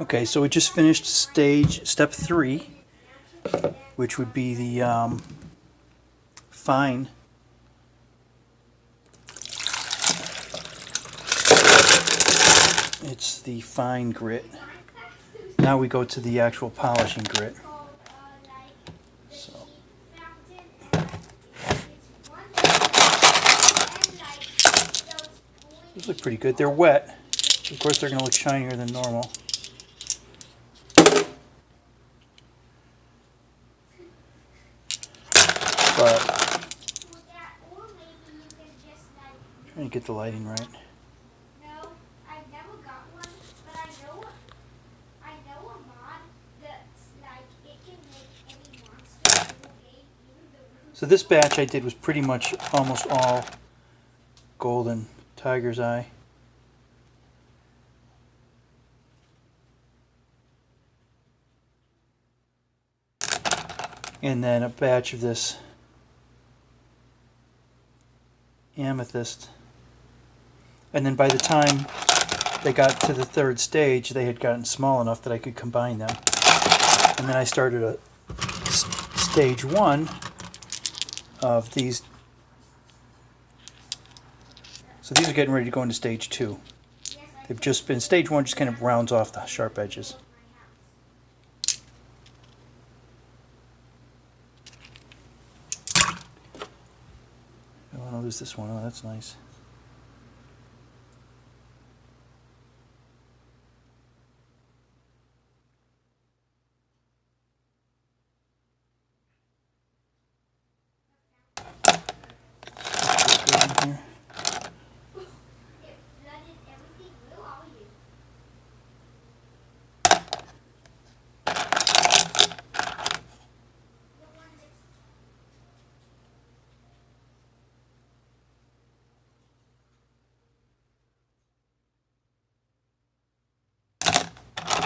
Okay, so we just finished step 3, which would be the fine. It's the fine grit. Now we go to the actual polishing grit. So. These look pretty good. They're wet. Of course, they're going to look shinier than normal. But trying to get the lighting right. So this batch I did was pretty much almost all golden tiger's eye. And then a batch of this amethyst. And then by the time they got to the 3rd stage, they had gotten small enough that I could combine them. And then I started a stage 1 of these. So these are getting ready to go into stage 2. They've just been, stage 1 just kind of rounds off the sharp edges. I don't want to lose this one. Oh, that's nice.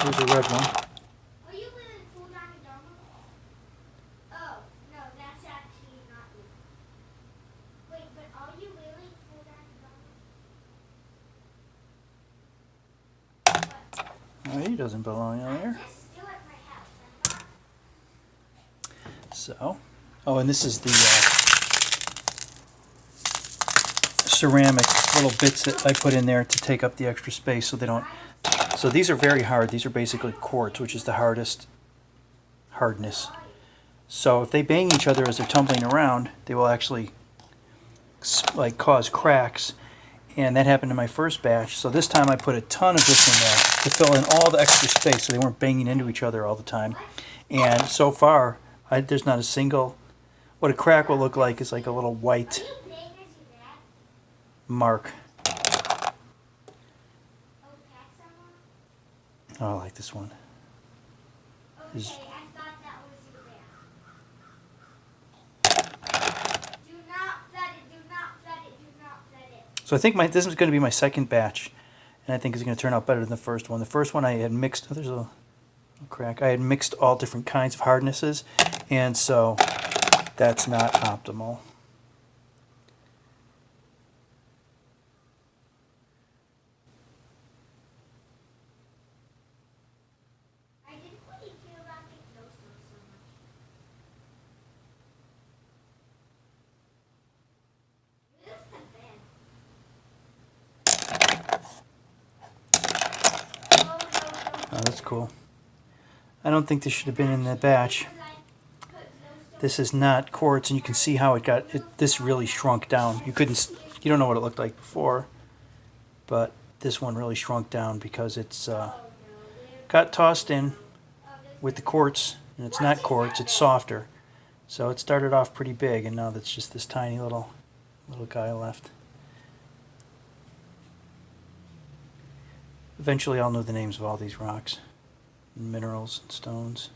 Here's a red one. Are you living full Nakadama? Oh, no, that's actually not you. Wait, but are you really full Nakadama? Oh, he doesn't belong in there. I'm just still at my house. So, oh, and this is the ceramic little bits that I put in there to take up the extra space so they don't. So these are very hard. These are basically quartz, which is the hardest hardness. So if they bang each other as they're tumbling around, they will actually like cause cracks. And that happened in my first batch. So this time I put a ton of this in there to fill in all the extra space so they weren't banging into each other all the time. And so far, there's not a single. What a crack will look like is like a little white mark. Oh, I like this one. Okay, I thought that was you there. Do not flood it, do not flood it, do not flood it. So I think this is going to be my second batch, and I think it's going to turn out better than the first one. The first one I had mixed. Oh, there's a crack. I had mixed all different kinds of hardnesses, and so that's not optimal. Oh, that's cool. I don't think this should have been in the batch. This is not quartz, and you can see how this really shrunk down. You don't know what it looked like before, but this one really shrunk down because it's got tossed in with the quartz, and it's not quartz, it's softer. So it started off pretty big, and now that's just this tiny little guy left. Eventually I'll know the names of all these rocks, and minerals, and stones.